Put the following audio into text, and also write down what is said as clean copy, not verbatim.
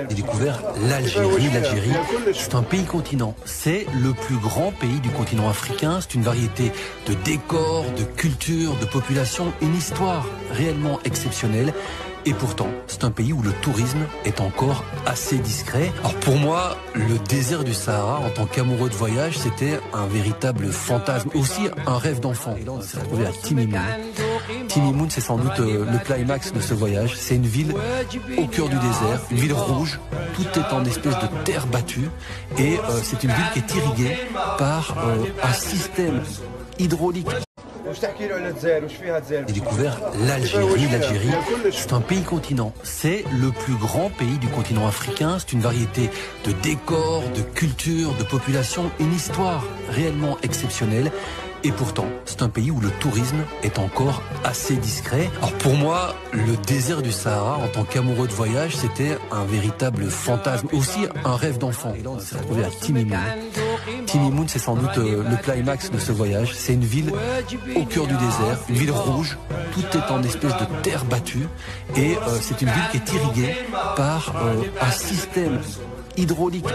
J'ai découvert l'Algérie. L'Algérie, c'est un pays-continent. C'est le plus grand pays du continent africain. C'est une variété de décors, de cultures, de populations, une histoire réellement exceptionnelle. Et pourtant, c'est un pays où le tourisme est encore assez discret. Alors pour moi, le désert du Sahara, en tant qu'amoureux de voyage, c'était un véritable fantasme, aussi un rêve d'enfant. Et là, on s'est retrouvé à Timimoun. Timimoun, c'est sans doute le climax de ce voyage. C'est une ville au cœur du désert, une ville rouge. Tout est en espèce de terre battue. Et c'est une ville qui est irriguée par un système hydraulique. J'ai découvert l'Algérie. L'Algérie, c'est un pays-continent. C'est le plus grand pays du continent africain. C'est une variété de décors, de cultures, de populations, une histoire réellement exceptionnelle. Et pourtant, c'est un pays où le tourisme est encore assez discret. Alors pour moi, le désert du Sahara, en tant qu'amoureux de voyage, c'était un véritable fantasme, aussi un rêve d'enfant. Et là, on s'est retrouvé à Timimoun. Timimoun, c'est sans doute le climax de ce voyage. C'est une ville au cœur du désert, une ville rouge. Tout est en espèce de terre battue. Et c'est une ville qui est irriguée par un système hydraulique.